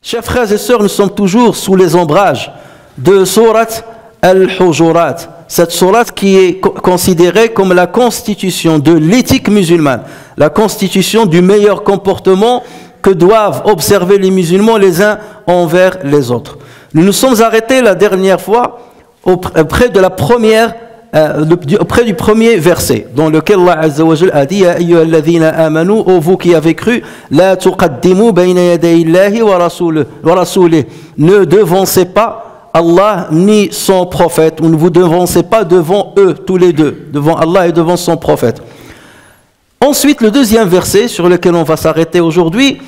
Chers frères et sœurs, nous sommes toujours sous les ombrages de Surat Al-Hujurat, cette sourate qui est considérée comme la constitution de l'éthique musulmane, la constitution du meilleur comportement que doivent observer les musulmans les uns envers les autres. Nous nous sommes arrêtés la dernière fois auprès de la première auprès du premier verset dans lequel Allah Azza wa Jal a dit Ya ayyuhalladhina amanu, ô vous qui avez cru, la tuqaddimu bayna yaday Allahi wa rasulih, ne devancez pas Allah ni son prophète, ou ne vous devancez pas devant eux tous les deux, devant Allah et devant son prophète. Ensuite, le deuxième verset sur lequel on va s'arrêter aujourd'hui,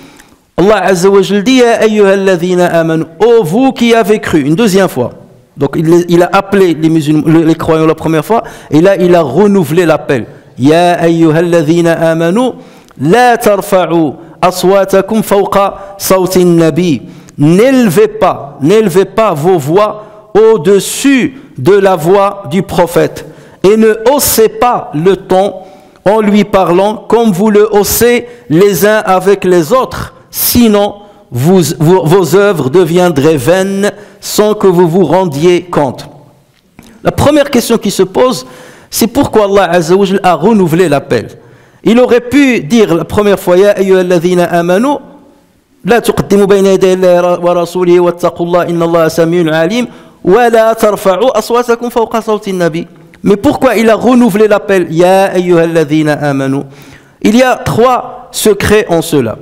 Allah Azza wa Jal dit Ya ayyuhalladhina amanu, ô vous qui avez cru, une deuxième fois. Donc il a appelé les musulmans, les croyants la première fois, et là il a renouvelé l'appel. Ya ayyuhalladhina amanu, la tarfa'u aswatakum fawqa sawtin nabi. N'élevez pas vos voix au-dessus de la voix du prophète. Et ne haussez pas le ton en lui parlant comme vous le haussez les uns avec les autres. Sinon, vos œuvres deviendraient vaines sans que vous vous rendiez compte. La première question qui se pose, c'est pourquoi Allah Azza wa Jal a renouvelé l'appel. Il aurait pu dire la première fois Ya ayyuhalladhina amanu, la tuqaddimu bayna yaday Allahi wa rasulihi wattaqullaha innallaha samiun alim, wa la tarfa'u aswatakum fawqa sawti nabi. Mais pourquoi il a renouvelé l'appel Ya ayyuhalladhina amanu? Il y a trois secrets en cela.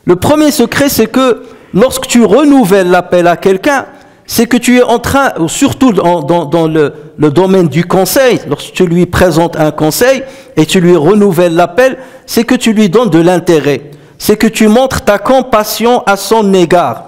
Le premier secret, c'est que lorsque tu renouvelles l'appel à quelqu'un, c'est que tu es en train, surtout dans le domaine du conseil, lorsque tu lui présentes un conseil et tu lui renouvelles l'appel, c'est que tu lui donnes de l'intérêt. C'est que tu montres ta compassion à son égard.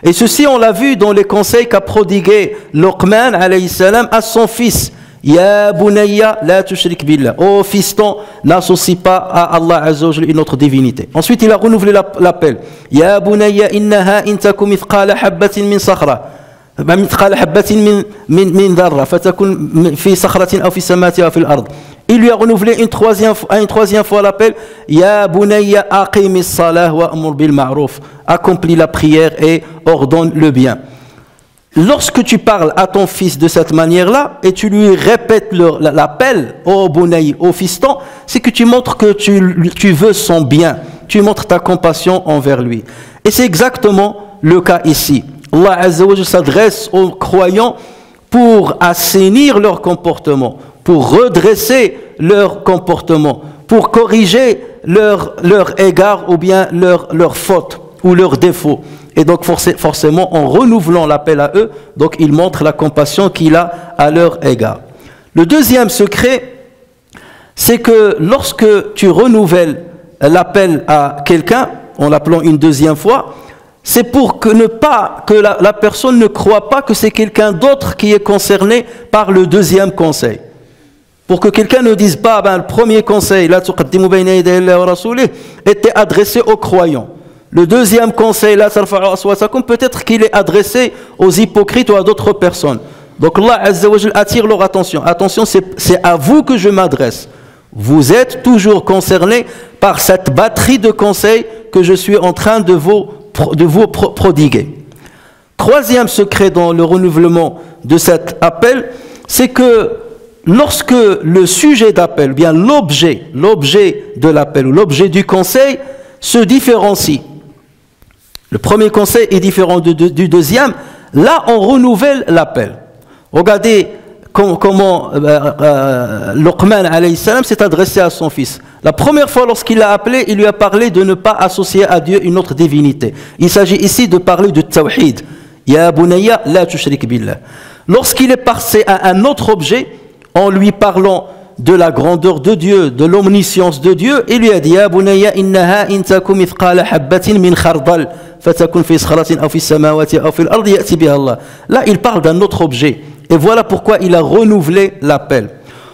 Et ceci, on l'a vu dans les conseils qu'a prodigué Luqman alayhi salam à son fils. Ya bunayya la tushrik billah. Oh fiston, n'associe pas à Allah Azza wa Jalla une autre divinité. Ensuite, il a renouvelé l'appel. Ya bunayya innaha in takum mithqala habatin min sakhra. Mithqala habatin min dharra fatakun fi sakhratin aw fi samawati aw fil ard. Il lui a renouvelé une troisième fois l'appel. Ya bunayya aqimis salah wa amur bil ma'ruf. Accomplis la prière et ordonne le bien. Lorsque tu parles à ton fils de cette manière-là et tu lui répètes l'appel au Bunay, au fiston, c'est que tu montres que tu veux son bien, tu montres ta compassion envers lui. Et c'est exactement le cas ici. Allah Azza wa Jalla s'adresse aux croyants pour assainir leur comportement, pour redresser leur comportement, pour corriger leur égard ou bien leur faute ou leurs défauts. Et donc forcément, en renouvelant l'appel à eux, donc il montre la compassion qu'il a à leur égard. Le deuxième secret, c'est que lorsque tu renouvelles l'appel à quelqu'un, en l'appelant une deuxième fois, c'est pour que la personne ne croit pas que c'est quelqu'un d'autre qui est concerné par le deuxième conseil. Pour que quelqu'un ne dise pas, le premier conseil, la tuqaddimu bayna yaday Allahi wa rasulih, était adressé aux croyants. Le deuxième conseil, la tarfa'u aswatakum, peut-être qu'il est adressé aux hypocrites ou à d'autres personnes. Donc Allah Azza wa Jalla attire leur attention. Attention, c'est à vous que je m'adresse. Vous êtes toujours concernés par cette batterie de conseils que je suis en train de vous prodiguer. Troisième secret dans le renouvellement de cet appel, c'est que lorsque le sujet d'appel, bien l'objet de l'appel ou l'objet du conseil se différencie. Le premier conseil est différent du deuxième. Là, on renouvelle l'appel. Regardez comment Luqman alayhi salam s'est adressé à son fils. La première fois, lorsqu'il l'a appelé, il lui a parlé de ne pas associer à Dieu une autre divinité. Il s'agit ici de parler de tawhid. Ya bunayya la tushrik billah. Lorsqu'il est passé à un autre objet, en lui parlant de la grandeur de Dieu, de l'omniscience de Dieu, il lui a dit Ya bunayya innaha in takum mithqala habbatin min khardal fatakun fi sakhratin aw fi samawati aw fil ardi ya'ti biha Allah. Là, il parle d'un autre objet. Et voilà pourquoi il a renouvelé l'appel.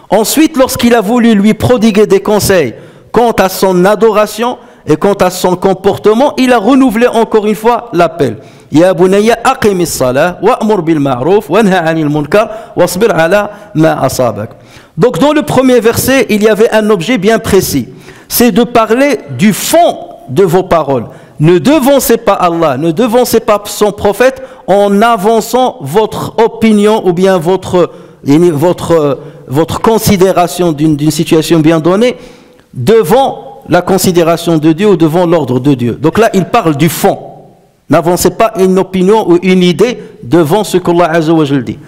Ensuite, lorsqu'il a voulu lui prodiguer des conseils quant à son adoration et quant à son comportement, il a renouvelé encore une fois l'appel. Ya bunayya aqimis salah wa'mur bil ma'ruf wanha 'anil munkar wasbir 'ala ma asabak. Donc dans le premier verset, il y avait un objet bien précis. C'est de parler du fond de vos paroles. Ne devancez pas Allah, ne devancez pas son prophète en avançant votre opinion ou bien votre considération d'une situation bien donnée devant la considération de Dieu ou devant l'ordre de Dieu. Donc là, il parle du fond. N'avancez pas une opinion ou une idée devant ce qu'Allah Azza wa Jal dit.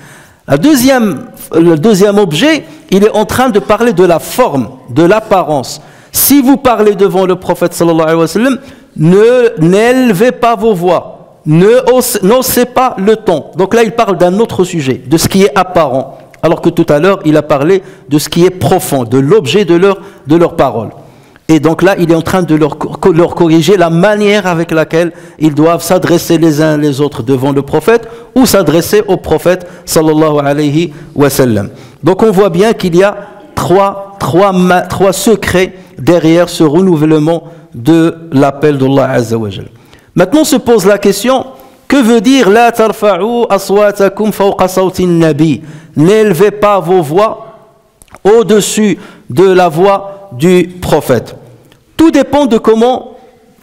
Le deuxième objet, il est en train de parler de la forme, de l'apparence. Si vous parlez devant le prophète sallallahu alayhi wa sallam, n'élevez pas vos voix, n'haussez pas le ton. Donc là, il parle d'un autre sujet, de ce qui est apparent. Alors que tout à l'heure, il a parlé de ce qui est profond, de l'objet de leur parole. Et donc là, il est en train de leur corriger la manière avec laquelle ils doivent s'adresser les uns les autres devant le prophète ou s'adresser au prophète sallallahu alayhi wa sallam. Donc on voit bien qu'il y a trois secrets derrière ce renouvellement de l'appel d'Allah Azza wa Jal. Maintenant se pose la question, que veut dire la tarfa'u aswatakum fawqa sawti nabi? N'élevez pas vos voix au-dessus de la voix du prophète. Tout dépend de comment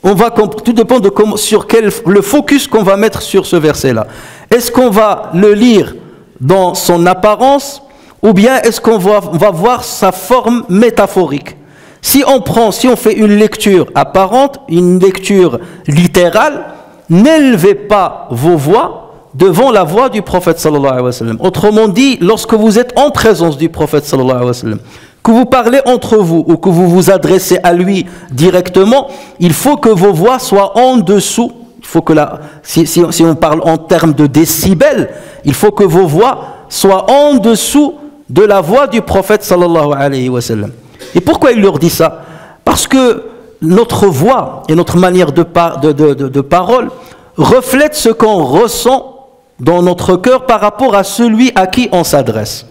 le focus qu'on va mettre sur ce verset-là. Est-ce qu'on va le lire dans son apparence ou bien est-ce qu'on va voir sa forme métaphorique? Si on fait une lecture apparente, une lecture littérale, n'élevez pas vos voix devant la voix du prophète sallallahu alayhi wa sallam. Autrement dit, lorsque vous êtes en présence du prophète sallallahu alayhi wa sallam, que vous parlez entre vous ou que vous vous adressez à lui directement, il faut que vos voix soient en dessous. Il faut que si on parle en termes de décibels, il faut que vos voix soient en dessous de la voix du prophète sallallahu alayhi wa sallam. Et pourquoi il leur dit ça? Parce que notre voix et notre manière de parole reflètent ce qu'on ressent dans notre cœur par rapport à celui à qui on s'adresse.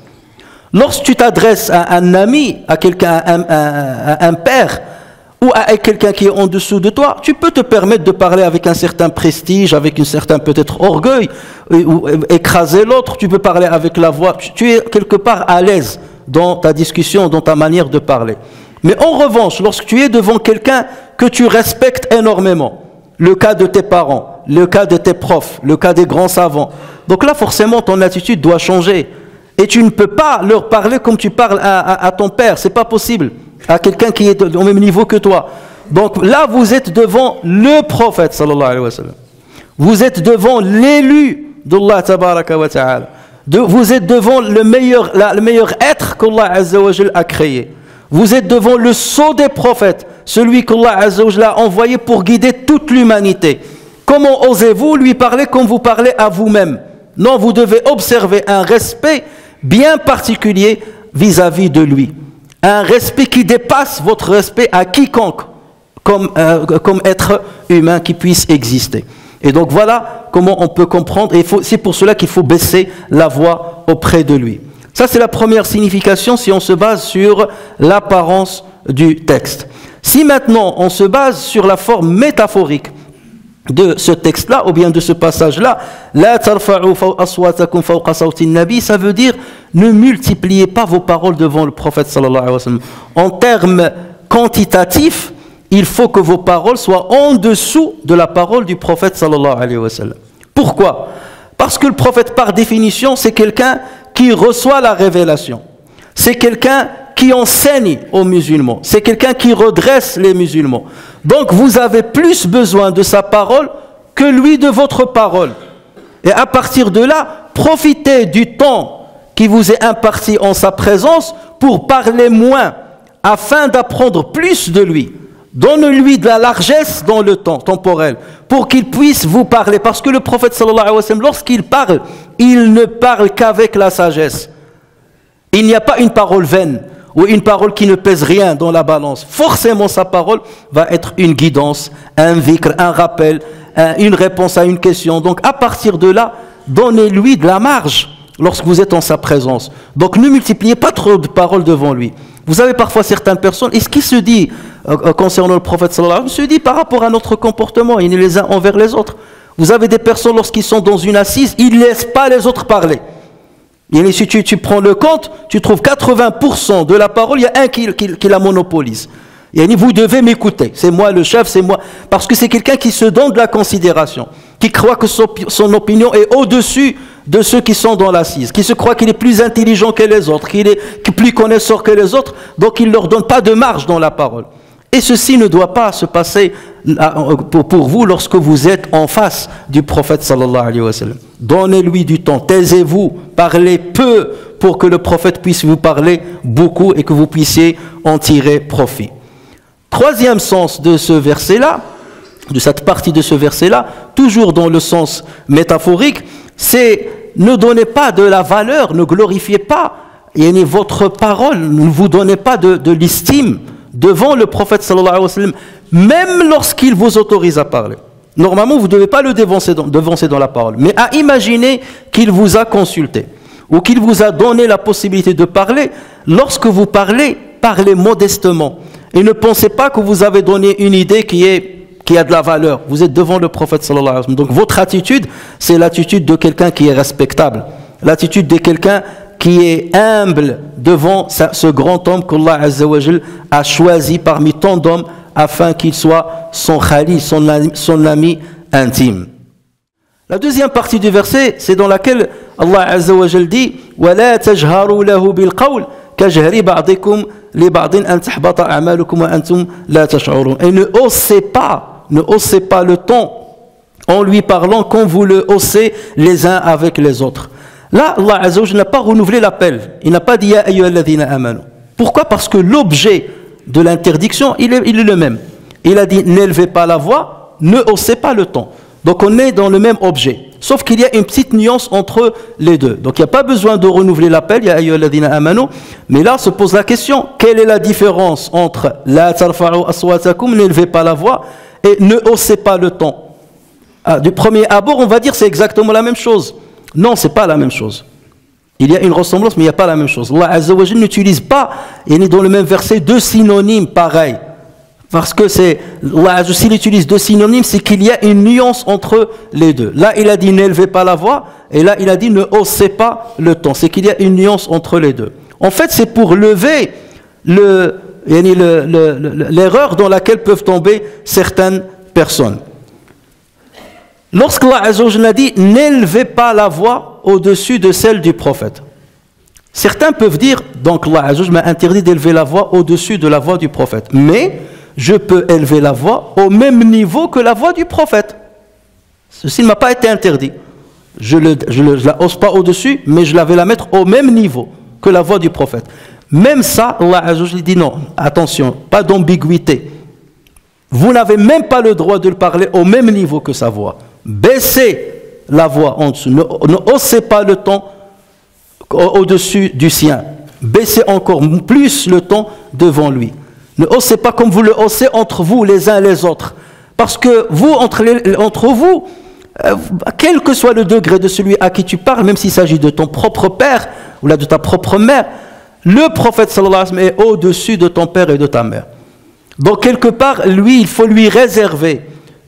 Lorsque tu t'adresses à un ami, à quelqu'un, à un père, ou à quelqu'un qui est en dessous de toi, tu peux te permettre de parler avec un certain prestige, avec un certain peut-être orgueil, ou écraser l'autre, tu peux parler avec la voix, tu es quelque part à l'aise dans ta discussion, dans ta manière de parler. Mais en revanche, lorsque tu es devant quelqu'un que tu respectes énormément, le cas de tes parents, le cas de tes profs, le cas des grands savants, donc là forcément ton attitude doit changer. Et tu ne peux pas leur parler comme tu parles à ton père, c'est pas possible, à quelqu'un qui est au même niveau que toi. Donc là, vous êtes devant le prophète, sallallahu alayhi wa sallam. Vous êtes devant l'élu d'Allah tabaraka wa ta'ala. Vous êtes devant le meilleur être qu'Allah azza wa jal a créé. Vous êtes devant le sceau des prophètes, celui qu'Allah azza wa jal a envoyé pour guider toute l'humanité. Comment osez-vous lui parler comme vous parlez à vous-même? Non, vous devez observer un respect bien particulier vis-à-vis de lui. Un respect qui dépasse votre respect à quiconque comme être humain qui puisse exister. Et donc voilà comment on peut comprendre, et c'est pour cela qu'il faut baisser la voix auprès de lui. Ça c'est la première signification si on se base sur l'apparence du texte. Si maintenant on se base sur la forme métaphorique de ce texte-là, ou bien de ce passage-là, la tarfa'u aswatakum fawqa sawti nabi, ça veut dire ne multipliez pas vos paroles devant le prophète sallallahu alayhi wa sallam. En termes quantitatifs, il faut que vos paroles soient en dessous de la parole du prophète sallallahu alayhi wa sallam. Pourquoi? Parce que le prophète, par définition, c'est quelqu'un qui reçoit la révélation. C'est quelqu'un qui enseigne aux musulmans. C'est quelqu'un qui redresse les musulmans. Donc vous avez plus besoin de sa parole que lui de votre parole. Et à partir de là, profitez du temps qui vous est imparti en sa présence pour parler moins, afin d'apprendre plus de lui. Donne-lui de la largesse dans le temps temporel, pour qu'il puisse vous parler. Parce que le prophète sallallahu alayhi wa sallam, lorsqu'il parle, il ne parle qu'avec la sagesse. Il n'y a pas une parole vaine, ou une parole qui ne pèse rien dans la balance, forcément sa parole va être une guidance, un dhikr, un rappel, une réponse à une question. Donc à partir de là, donnez-lui de la marge lorsque vous êtes en sa présence. Donc ne multipliez pas trop de paroles devant lui. Vous avez parfois certaines personnes, et ce qui se dit concernant le prophète sallallahu alayhi wa sallam, se dit par rapport à notre comportement, et les uns envers les autres. Vous avez des personnes, lorsqu'ils sont dans une assise, ils ne laissent pas les autres parler. Et si tu prends le compte, tu trouves 80% de la parole, il y a un qui la monopolise. Et vous devez m'écouter, c'est moi le chef, c'est moi. Parce que c'est quelqu'un qui se donne de la considération, qui croit que son opinion est au-dessus de ceux qui sont dans l'assise, qui se croit qu'il est plus intelligent que les autres, qu'il est plus connaisseur que les autres, donc il ne leur donne pas de marge dans la parole. Et ceci ne doit pas se passer pour vous lorsque vous êtes en face du prophète sallallahu alayhi wa sallam. Donnez-lui du temps, taisez-vous, parlez peu pour que le prophète puisse vous parler beaucoup et que vous puissiez en tirer profit. Troisième sens de ce verset-là, de cette partie de ce verset-là, toujours dans le sens métaphorique, c'est ne donnez pas de la valeur, ne glorifiez pas votre parole, ne vous donnez pas de l'estime devant le prophète sallallahu alayhi wa sallam, même lorsqu'il vous autorise à parler. Normalement, vous ne devez pas le devancer dans la parole, mais à imaginer qu'il vous a consulté ou qu'il vous a donné la possibilité de parler. Lorsque vous parlez, parlez modestement et ne pensez pas que vous avez donné une idée qui a de la valeur. Vous êtes devant le prophète sallallahu alayhi wa sallam. Donc votre attitude, c'est l'attitude de quelqu'un qui est respectable, l'attitude de quelqu'un qui est humble devant ce grand homme qu'Allah Azza wa Jal a choisi parmi tant d'hommes afin qu'il soit son khali, son ami intime. La deuxième partie du verset, c'est dans laquelle Allah Azza wa Jal dit وَلَا تَجْهَرُوا لَهُ بِالْقَوْلِ كَجْهَرِ بَعْضِكُمْ لِبَعْضٍ أَنْ تَحْبَطَ أَعْمَالُكُمْ وَأَنْتُمْ لَا تَشْعُرُونَ. Et ne haussez pas le ton en lui parlant quand vous le haussez les uns avec les autres. Là, Allah Azza wa Jalla n'a pas renouvelé l'appel. Il n'a pas dit Ya ayyuhalladhina amanu. Pourquoi? Parce que l'objet de l'interdiction, il est le même. Il a dit n'élevez pas la voix, ne haussez pas le ton. Donc on est dans le même objet. Sauf qu'il y a une petite nuance entre les deux. Donc il n'y a pas besoin de renouveler l'appel, Ya ayyuhalladhina amanu. Mais là se pose la question, quelle est la différence entre La tarfa'u aswatakum, n'élevez pas la voix, et ne haussez pas le ton? Du premier abord, on va dire c'est exactement la même chose. Non, ce n'est pas la même chose. Il y a une ressemblance, mais il n'y a pas la même chose. Allah Azza wa Jalla n'utilise pas, il est dans le même verset, deux synonymes pareils. Parce que s'il utilise deux synonymes, c'est qu'il y a une nuance entre les deux. Là, il a dit n'élevez pas la voix, et là, il a dit ne haussez pas le ton. C'est qu'il y a une nuance entre les deux. En fait, c'est pour lever l'erreur dans laquelle peuvent tomber certaines personnes. Lorsqu'Allah Azza wa Jalla dit n'élevez pas la voix au-dessus de celle du prophète, certains peuvent dire donc Allah Azza wa Jalla m'a interdit d'élever la voix au-dessus de la voix du prophète, mais je peux élever la voix au même niveau que la voix du prophète. Ceci ne m'a pas été interdit. Je ne la hausse pas au-dessus, mais je vais la mettre au même niveau que la voix du prophète. Même ça, Allah Azza wa Jalla dit non, attention, pas d'ambiguïté. Vous n'avez même pas le droit de le parler au même niveau que sa voix. Baissez la voix en dessous. Ne haussez pas le ton au-dessus du sien. Baissez encore plus le ton devant lui. Ne haussez pas comme vous le haussez entre vous les uns les autres. Parce que vous, entre vous, quel que soit le degré de celui à qui tu parles, même s'il s'agit de ton propre père ou là de ta propre mère, le prophète sallallahu alayhi wa sallam est au-dessus de ton père et de ta mère. Donc quelque part, lui, il faut lui réserver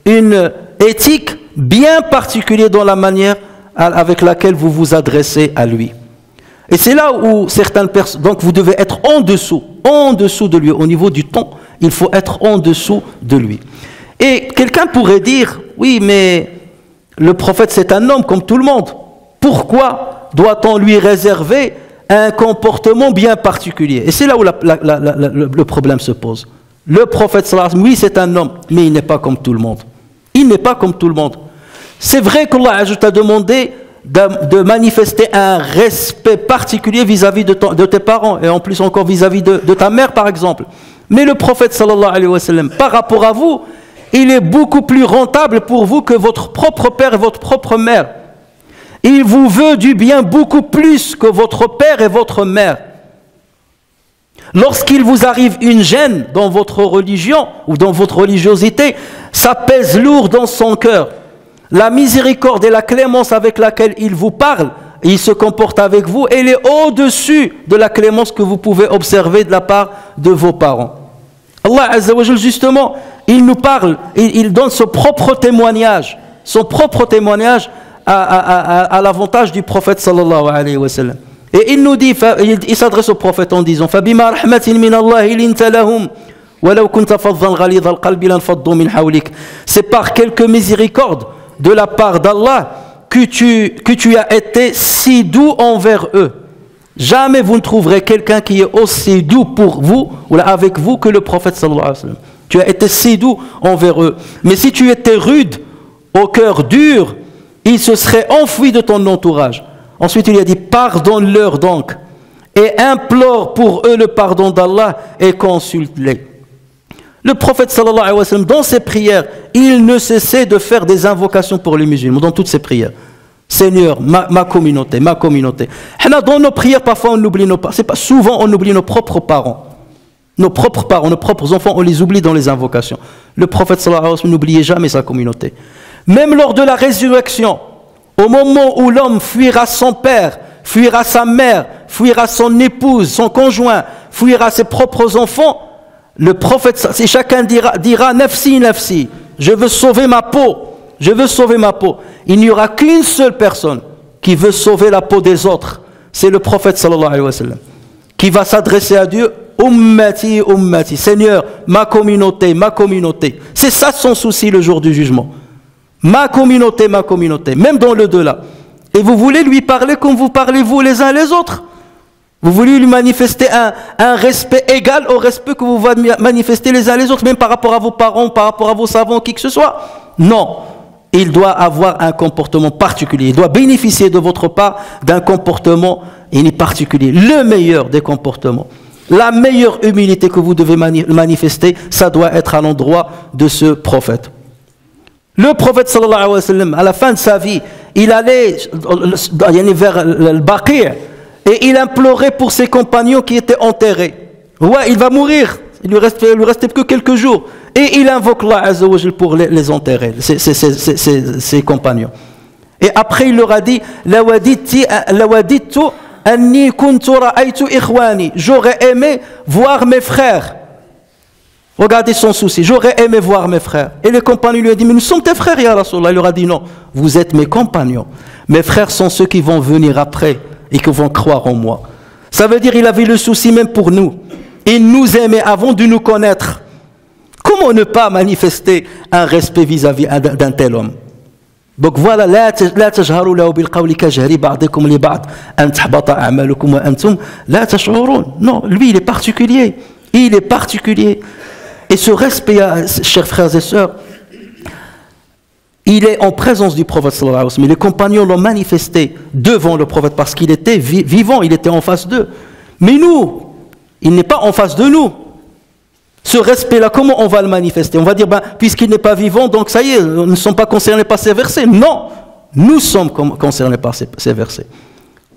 une éthique bien particulière dans la manière avec laquelle vous vous adressez à lui. Et c'est là où certaines personnes, donc vous devez être en dessous de lui, au niveau du ton, il faut être en dessous de lui. Et quelqu'un pourrait dire, oui, mais le prophète c'est un homme comme tout le monde. Pourquoi doit-on lui réserver un comportement bien particulier? Et c'est là où le problème se pose. Le prophète sallallahu alayhi wa sallam, oui c'est un homme, mais il n'est pas comme tout le monde. Il n'est pas comme tout le monde. C'est vrai qu'Allah a demandé de manifester un respect particulier vis-à-vis de tes parents, et en plus encore vis-à-vis de ta mère par exemple. Mais le prophète sallallahu alayhi wa sallam, par rapport à vous, il est beaucoup plus rentable pour vous que votre propre père et votre propre mère. Il vous veut du bien beaucoup plus que votre père et votre mère. Lorsqu'il vous arrive une gêne dans votre religion ou dans votre religiosité, ça pèse lourd dans son cœur. La miséricorde et la clémence avec laquelle il vous parle, il se comporte avec vous, elle est au-dessus de la clémence que vous pouvez observer de la part de vos parents. Allah Azza wa Jal, justement, il nous parle, il donne son propre témoignage à l'avantage du prophète sallallahu alayhi wa sallam. Et il nous dit, il s'adresse au prophète en disant فَبِمَا رَحْمَةٍ مِّنَ اللَّهِ لِنْتَ لَهُمْ وَلَوْ كُنْتَ فَظًّا غَلِيظَ الْقَلْبِ لَانفَضُّوا مِنْ حَوْلِكَ. C'est par quelques miséricordes de la part d'Allah que tu as été si doux envers eux. Jamais vous ne trouverez quelqu'un qui est aussi doux pour vous ou avec vous que le prophète sallallahu alayhi wa sallam. Tu as été si doux envers eux. Mais si tu étais rude, au cœur dur, ils se seraient enfuis de ton entourage. Ensuite, il a dit, pardonne-leur donc, et implore pour eux le pardon d'Allah et consulte-les. Le prophète sallallahu alayhi wa sallam, dans ses prières, il ne cessait de faire des invocations pour les musulmans, dans toutes ses prières. Seigneur, ma communauté, ma communauté. Dans nos prières, parfois on oublie souvent on oublie nos propres parents. Nos propres enfants, on les oublie dans les invocations. Le prophète sallallahu alayhi wa sallam n'oubliait jamais sa communauté. Même lors de la résurrection, au moment où l'homme fuira son père, fuira sa mère, fuira son épouse, son conjoint, fuira ses propres enfants, le prophète, si chacun dira nafsi, nafsi, je veux sauver ma peau, je veux sauver ma peau. Il n'y aura qu'une seule personne qui veut sauver la peau des autres. C'est le prophète sallallahu alayhi wa sallam, qui va s'adresser à Dieu, ummati, ummati, Seigneur, ma communauté, ma communauté. C'est ça son souci le jour du jugement. Ma communauté, même dans le delà. Et vous voulez lui parler comme vous parlez vous les uns les autres. Vous voulez lui manifester un respect égal au respect que vous manifestez les uns les autres, même par rapport à vos parents, par rapport à vos savants, qui que ce soit. Non, il doit avoir un comportement particulier. Il doit bénéficier de votre part d'un comportement particulier. Le meilleur des comportements. La meilleure humilité que vous devez manifester, ça doit être à l'endroit de ce prophète. Le prophète sallallahu alayhi wa sallam, à la fin de sa vie, il allait vers le Baqi' et il implorait pour ses compagnons qui étaient enterrés. Ouais, il va mourir, il lui restait que quelques jours. Et il invoque Allah Azza wa Jal pour les enterrer, ses compagnons. Et après il leur a dit lawadittu anni kuntu ra'aytu ikhwani. J'aurais aimé voir mes frères. Regardez son souci. J'aurais aimé voir mes frères. Et les compagnons lui ont dit, mais nous sommes tes frères, ya Rasulallah. Il leur a dit, non, vous êtes mes compagnons. Mes frères sont ceux qui vont venir après et qui vont croire en moi. Ça veut dire qu'il avait le souci même pour nous. Il nous aimait avant de nous connaître. Comment ne pas manifester un respect vis-à-vis d'un tel homme? Donc voilà, la tajharu lahu bil qawli kajhari ba'dikum li ba'd an tahbata a'malukum wa antum la tash'urun. Non, lui il est particulier. Il est particulier. Et ce respect, chers frères et sœurs, il est en présence du prophète sallallahu alayhi wa sallam. Les compagnons l'ont manifesté devant le prophète parce qu'il était vivant, il était en face d'eux. Mais nous, il n'est pas en face de nous. Ce respect-là, comment on va le manifester? On va dire, puisqu'il n'est pas vivant, donc ça y est, nous ne sommes pas concernés par ces versets. Non, nous sommes concernés par ces versets.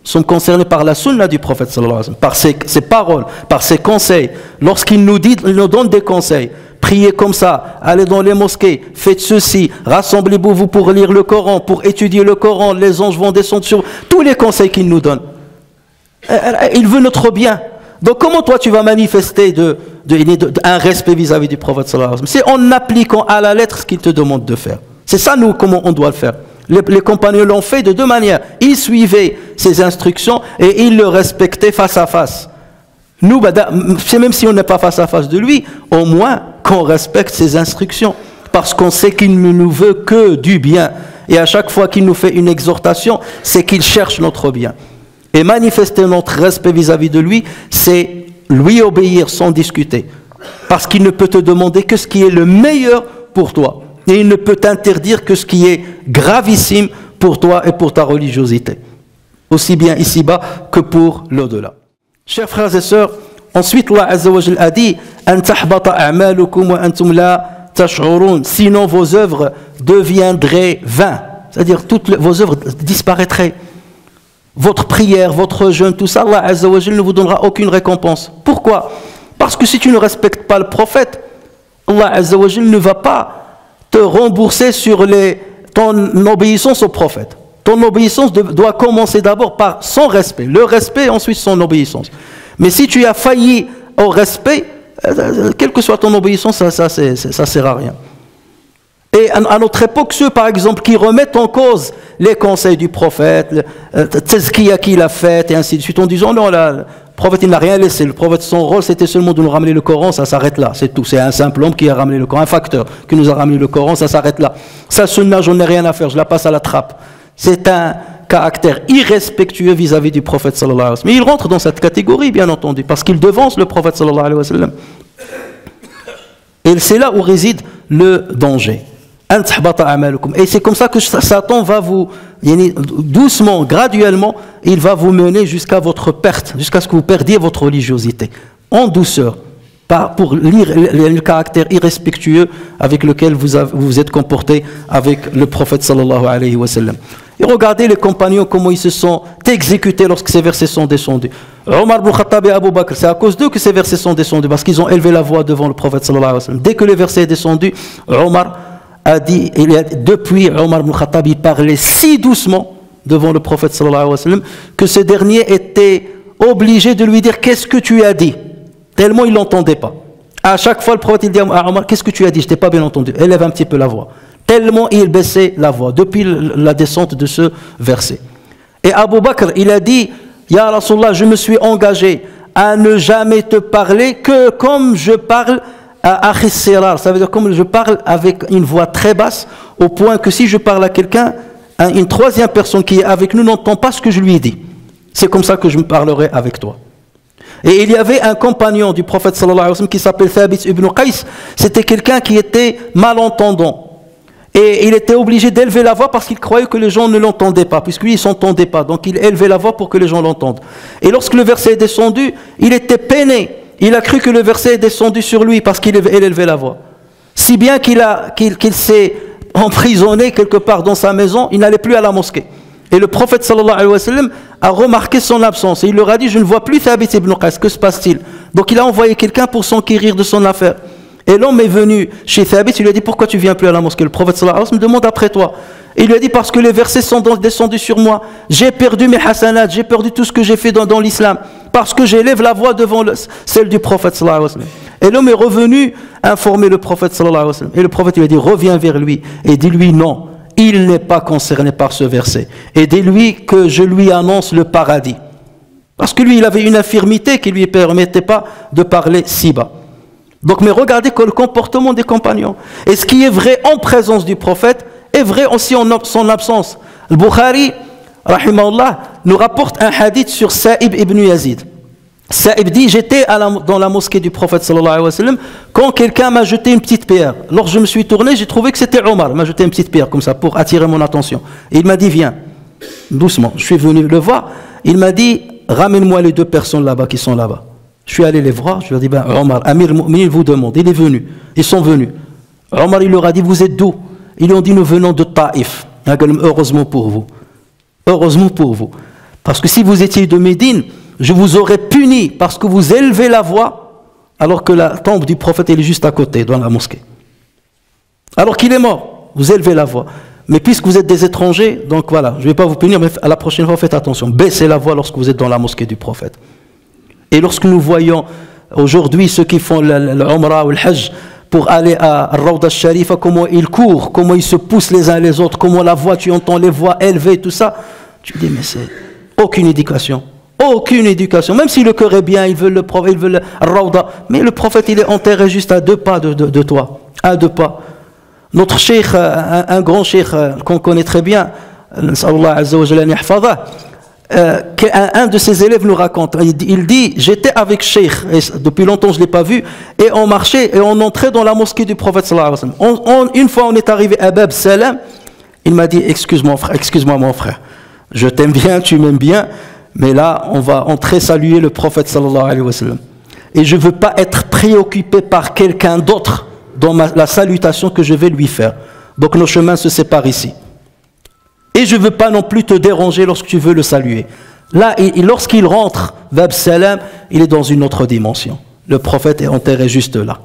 Nous sommes concernés par la sunna du prophète sallallahu alayhi wa sallam, par ses paroles, par ses conseils. Lorsqu'il nous dit, il nous donne des conseils. Priez comme ça, allez dans les mosquées, faites ceci, rassemblez-vous pour lire le Coran, pour étudier le Coran, les anges vont descendre sur tous les conseils qu'il nous donne. Il veut notre bien. Donc comment toi tu vas manifester un respect vis-à-vis du prophète sallallahu alayhi wa sallam? C'est en appliquant à la lettre ce qu'il te demande de faire. C'est ça nous, comment on doit le faire. Les compagnons l'ont fait de deux manières. Ils suivaient ses instructions et ils le respectaient face à face. Nous, même si on n'est pas face à face de lui, au moins qu'on respecte ses instructions. Parce qu'on sait qu'il ne nous veut que du bien. Et à chaque fois qu'il nous fait une exhortation, c'est qu'il cherche notre bien. Et manifester notre respect vis-à-vis de lui, c'est lui obéir sans discuter. Parce qu'il ne peut te demander que ce qui est le meilleur pour toi. Et il ne peut t'interdire que ce qui est gravissime pour toi et pour ta religiosité. Aussi bien ici-bas que pour l'au-delà. Chers frères et sœurs, ensuite Allah Azza wa Jal a dit An tahbata a'malukum wa antum la tash'urun. Sinon vos œuvres deviendraient vaines. C'est-à-dire toutes vos œuvres disparaîtraient. votre prière, votre jeûne, tout ça, Allah Azza wa Jal ne vous donnera aucune récompense. Pourquoi? Parce que si tu ne respectes pas le prophète, Allah Azza wa Jal ne va pas te rembourser sur ton obéissance au prophète. Ton obéissance doit commencer d'abord par son respect, le respect, ensuite son obéissance. Mais si tu as failli au respect, quelle que soit ton obéissance, ça sert à rien. Et à notre époque, ceux par exemple qui remettent en cause les conseils du prophète, tazkiya qu'il a fait, et ainsi de suite, en disant non, le prophète il n'a rien laissé, le prophète son rôle c'était seulement de nous ramener le Coran, ça s'arrête là, c'est tout, c'est un simple homme qui a ramené le Coran, un facteur qui nous a ramené le Coran, ça s'arrête là. Ça, sunna, j'en ai rien à faire, je la passe à la trappe. C'est un caractère irrespectueux vis-à-vis du prophète sallallahu alayhi wa sallam. Mais il rentre dans cette catégorie, bien entendu, parce qu'il devance le prophète sallallahu alayhi wa sallam. Et c'est là où réside le danger. Et c'est comme ça que Satan va vous, doucement, graduellement, il va vous mener jusqu'à votre perte, jusqu'à ce que vous perdiez votre religiosité, en douceur, pour lire le caractère irrespectueux avec lequel vous vous êtes comporté avec le prophète sallallahu alayhi wa sallam. Et regardez les compagnons, comment ils se sont exécutés lorsque ces versets sont descendus. Omar ibn Khattab et Abu Bakr, c'est à cause d'eux que ces versets sont descendus, parce qu'ils ont élevé la voix devant le prophète sallallahu alayhi wa sallam. Dès que le verset est descendu, Omar a dit, depuis Omar ibn Khattab, il parlait si doucement devant le prophète sallallahu alayhi wa sallam que ce dernier était obligé de lui dire qu'est-ce que tu as dit, tellement il ne l'entendait pas. À chaque fois le prophète il dit à Omar, qu'est-ce que tu as dit, je t'ai pas bien entendu, élève un petit peu la voix, tellement il baissait la voix depuis la descente de ce verset. Et Abu Bakr il a dit, Ya Rasulallah, je me suis engagé à ne jamais te parler que comme je parle à Akhis Sirar, ça veut dire comme je parle avec une voix très basse, au point que si je parle à quelqu'un, une troisième personne qui est avec nous n'entend pas ce que je lui ai dit. C'est comme ça que je me parlerai avec toi. Et il y avait un compagnon du prophète sallallahu alayhi wa sallam qui s'appelle Thabit ibn Qais. C'était quelqu'un qui était malentendant. Et il était obligé d'élever la voix parce qu'il croyait que les gens ne l'entendaient pas, puisque lui il ne s'entendait pas. Donc il élevait la voix pour que les gens l'entendent. Et lorsque le verset est descendu, il était peiné. Il a cru que le verset est descendu sur lui parce qu'il élevait la voix. Si bien qu'il s'est emprisonné quelque part dans sa maison, il n'allait plus à la mosquée. Et le prophète sallallahu alayhi wa sallam a remarqué son absence. Et il leur a dit, je ne vois plus Thabit ibn Qais, que se passe-t-il? Donc il a envoyé quelqu'un pour s'enquérir de son affaire. Et l'homme est venu chez Thabit, il lui a dit, pourquoi tu viens plus à la mosquée? Le prophète sallallahu alayhi wa sallam me demande après toi. Et il lui a dit, parce que les versets sont descendus sur moi. J'ai perdu mes hasanats, j'ai perdu tout ce que j'ai fait dans l'islam. Parce que j'élève la voix devant celle du prophète sallallahu alayhi wa sallam. Et l'homme est revenu informer le prophète sallallahu alayhi wa sallam. Et le prophète lui a dit, reviens vers lui et dis-lui non, il n'est pas concerné par ce verset. Et dis-lui que je lui annonce le paradis. Parce que lui, il avait une infirmité qui ne lui permettait pas de parler si bas. Donc, mais regardez que le comportement des compagnons. Et ce qui est vrai en présence du prophète est vrai aussi en son absence. Le Bukhari, rahimahullah, nous rapporte un hadith sur Sa'ib ibn Yazid. Sa'ib dit, j'étais dans la mosquée du prophète sallallahu alayhi wa sallam quand quelqu'un m'a jeté une petite pierre. Lorsque je me suis tourné, j'ai trouvé que c'était Omar. Il m'a jeté une petite pierre comme ça pour attirer mon attention. Et il m'a dit, viens, doucement. Je suis venu le voir. Il m'a dit, ramène-moi les deux personnes là-bas qui sont là-bas. Je suis allé les voir. Je lui ai dit, ben, Omar, Amir al-Mu'minin vous demande. Il est venu. Ils sont venus. Omar, il leur a dit, vous êtes d'où? Ils lui ont dit, nous venons de Taïf. Heureusement pour vous. Heureusement pour vous. Parce que si vous étiez de Médine, je vous aurais puni parce que vous élevez la voix alors que la tombe du prophète est juste à côté, dans la mosquée. Alors qu'il est mort, vous élevez la voix. Mais puisque vous êtes des étrangers, donc voilà, je ne vais pas vous punir, mais à la prochaine fois, faites attention. Baissez la voix lorsque vous êtes dans la mosquée du prophète. Et lorsque nous voyons aujourd'hui ceux qui font l'Umrah ou le Hajj pour aller à Rawda al-Sharifa, comment ils courent, comment ils se poussent les uns les autres, comment la voix, tu entends les voix élevées, tout ça, tu dis, mais c'est aucune éducation. Aucune éducation. Même si le cœur est bien, ils veulent le prophète, ils veulent le Rawda, mais le prophète, il est enterré juste à 2 pas de toi. À 2 pas. Notre cheikh, un grand cheikh qu'on connaît très bien, un de ses élèves nous raconte, il dit, j'étais avec cheikh, et depuis longtemps je ne l'ai pas vu, et on marchait et on entrait dans la mosquée du prophète sallallahu alayhi wa sallam. Une fois on est arrivé à Bab Salam, il m'a dit, excuse-moi mon frère, je t'aime bien, tu m'aimes bien, mais là on va entrer saluer le prophète sallallahu alayhi wa sallam. Et je ne veux pas être préoccupé par quelqu'un d'autre dans la salutation que je vais lui faire. Donc nos chemins se séparent ici. Et je ne veux pas non plus te déranger lorsque tu veux le saluer. Là, lorsqu'il rentre, Bab Salam, il est dans une autre dimension. Le prophète est enterré juste là.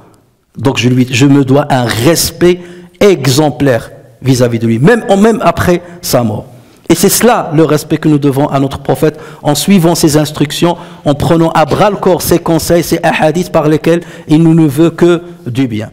Donc je me dois un respect exemplaire vis-à-vis de lui, même après sa mort. Et c'est cela le respect que nous devons à notre prophète, en suivant ses instructions, en prenant à bras le corps ses conseils, ses hadiths par lesquels il nous ne veut que du bien.